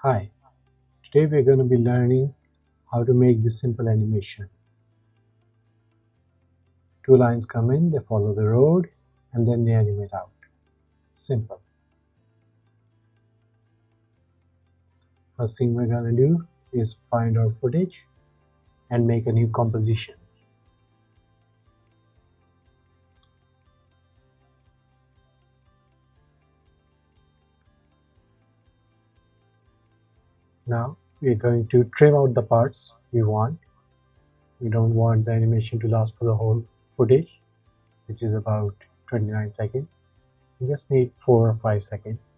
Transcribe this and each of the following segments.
Hi, today we're going to be learning how to make this simple animation. Two lines come in, they follow the road, and then they animate out. Simple. First thing we're going to do is find our footage and make a new composition. Now we're going to trim out the parts we want. We don't want the animation to last for the whole footage, which is about 29 seconds. We just need 4 or 5 seconds.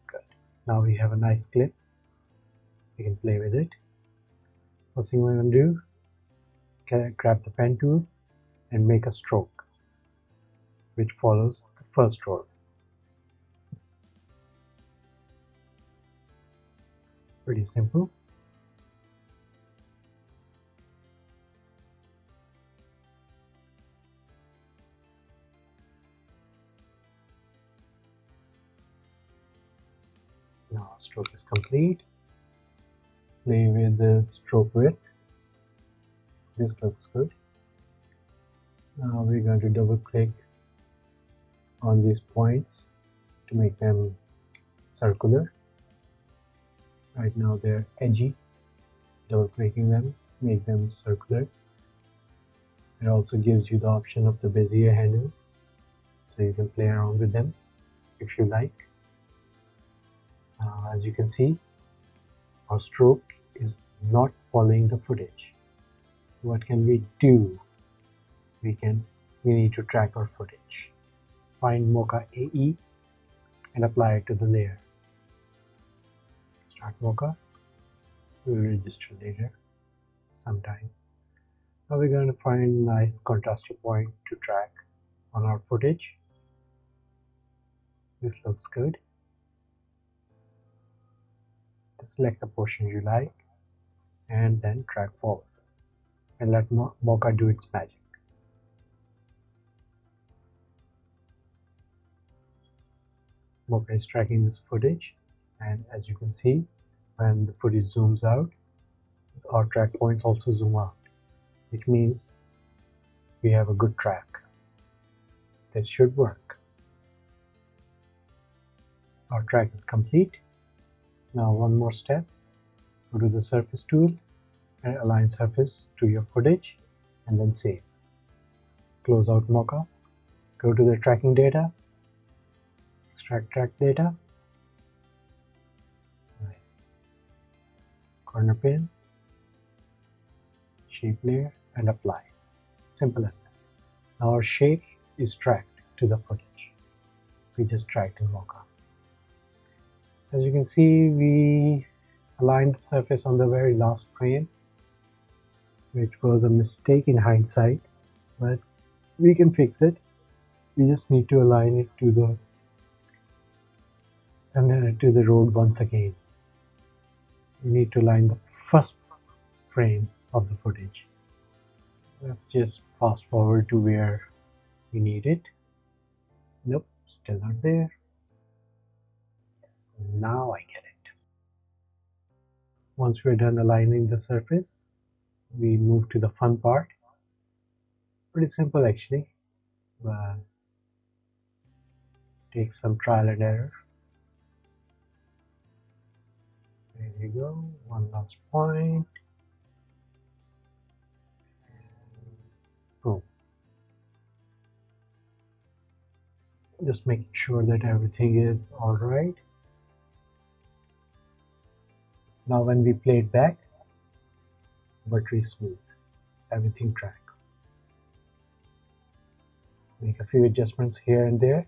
Good. Now we have a nice clip. We can play with it. First thing we're going to do, grab the pen tool and make a stroke which follows the first stroke. Pretty simple. Now stroke is complete. Play with the stroke width. This looks good. Now we're going to double click on these points to make them circular. Right now they're edgy. Double clicking them, make them circular. It also gives you the option of the Bezier handles, so you can play around with them if you like. As you can see, our stroke is not following the footage. What can we do? We need to track our footage. Find Mocha AE and apply it to the layer. Start Mocha. We'll register later sometime. Now we're going to find a nice contrasting point to track on our footage. This looks good. Select the portion you like and then drag forward and let Mocha do its magic. Mocha is tracking this footage, and as you can see, when the footage zooms out, our track points also zoom out. It means we have a good track. This should work. Our track is complete. Now one more step. Go to the surface tool and align surface to your footage and then save. Close out Mocha. Go to the tracking data. Extract track data. Nice. Corner pin. Shape layer and apply. Simple as that. Now our shape is tracked to the footage. We just tracked in Mocha. As you can see, we aligned the surface on the very last frame, which was a mistake in hindsight, but we can fix it. We just need to align it to the road once again. We need to align the first frame of the footage. Let's just fast forward to where we need it. Nope, still not there. Yes, now I get it. Once we're done aligning the surface, we move to the fun part. Pretty simple actually, but take some trial and error. There you go, one last point. Boom. Just making sure that everything is alright. Now when we play it back, buttery smooth. Everything tracks. Make a few adjustments here and there.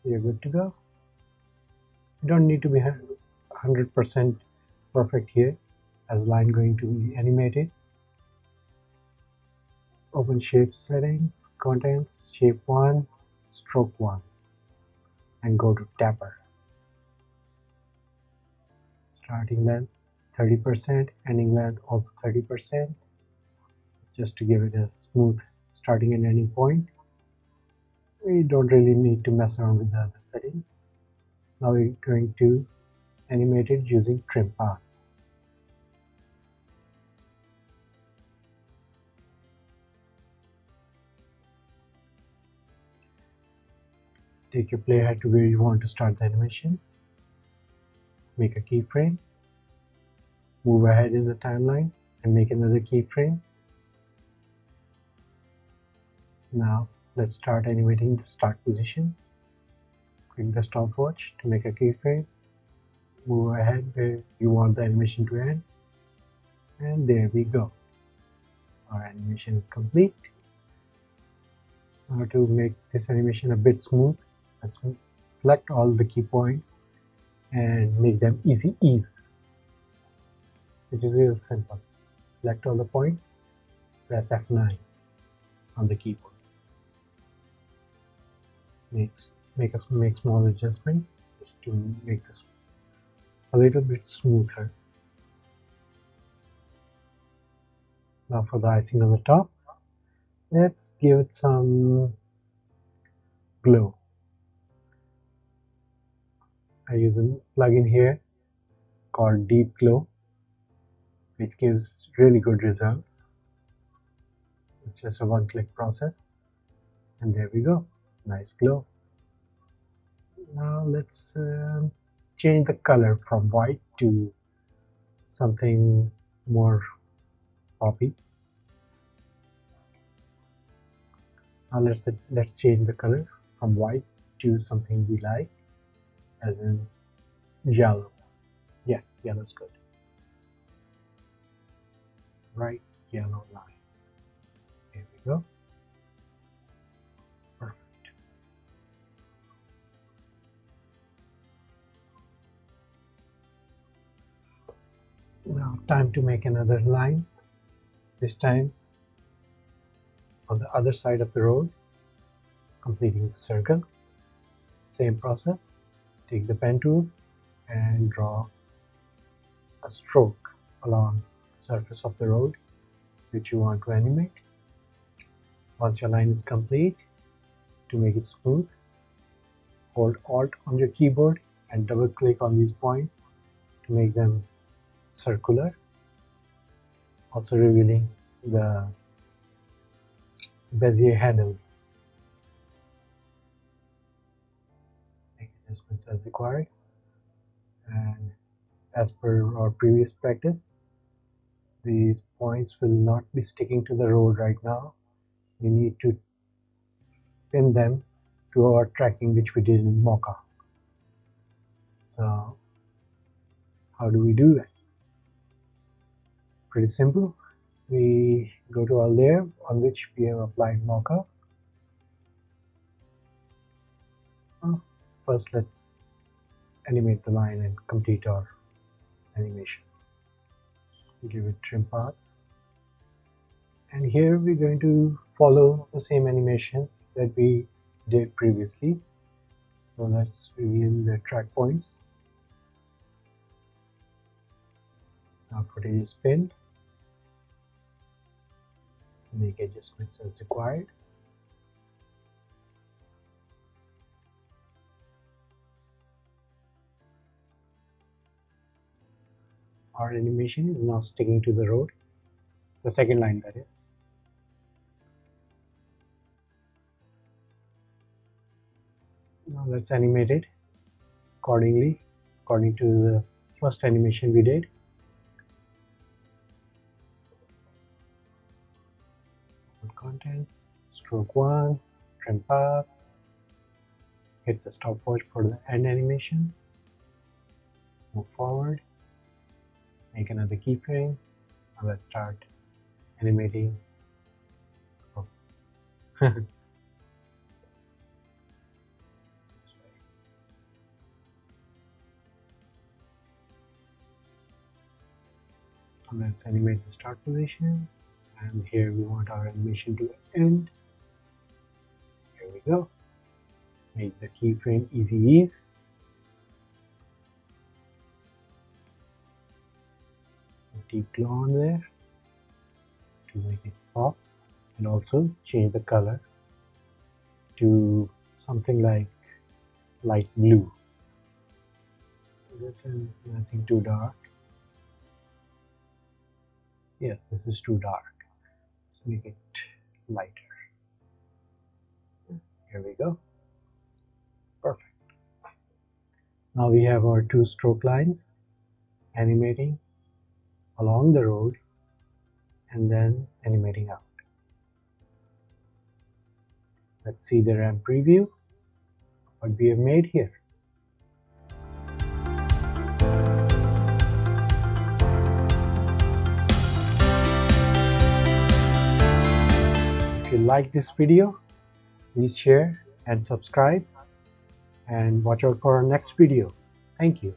You're good to go. You don't need to be 100% perfect here, as line going to be animated. Open shape settings, contents, shape 1, stroke 1, and go to tapper. Starting length 30%, ending length also 30%, just to give it a smooth starting and ending point. We don't really need to mess around with the other settings. Now we're going to animate it using trim paths. Take your playhead to where you want to start the animation. Make a keyframe. Move ahead in the timeline and make another keyframe. Now let's start animating the start position. Click the stopwatch to make a keyframe. Move ahead where you want the animation to end. And there we go. Our animation is complete. Now to make this animation a bit smooth, let's select all the key points and make them easy ease. It is real simple. Select all the points, press F9 on the keyboard. Make small adjustments just to make this a little bit smoother. Now for the icing on the top, let's give it some glow. I use a plugin here called Deep Glow, which gives really good results. It's just a one-click process, and there we go. Nice glow. Now let's change the color from white to something more poppy. Now let's change the color from white to something we like, as in yellow. Yeah, yellow's good. Bright yellow line. Here we go. Perfect. Now time to make another line. This time on the other side of the road, completing the circle. Same process. Take the pen tool and draw a stroke along the surface of the road which you want to animate. Once your line is complete, to make it smooth, hold Alt on your keyboard and double click on these points to make them circular, also revealing the Bezier handles. Make adjustments as required, and as per our previous practice, these points will not be sticking to the road right now. You need to pin them to our tracking which we did in Mocha. So how do we do that? Pretty simple. We go to our layer on which we have applied Mocha. First let's animate the line and complete our animation. Give it trim paths, and here we're going to follow the same animation that we did previously. So let's reveal the track points. Now footage is pinned. Make adjustments as required. Our animation is now sticking to the road, the second line that is. Now let's animate it accordingly, according to the first animation we did. Contents, stroke 1, trim paths, hit the stopwatch for the end animation, move forward, make another keyframe. Now let's start animating. Oh. Let's animate the start position, and here we want our animation to end. Here we go. Make the keyframe easy ease. Deep glow on there to make it pop, and also change the color to something like light blue. This is, I think, too dark. Yes, this is too dark. Let's make it lighter. Here we go. Perfect. Now we have our two stroke lines animating along the road and then animating out. Let's see the RAM preview, what we have made here. If you like this video, please share and subscribe and watch out for our next video. Thank you.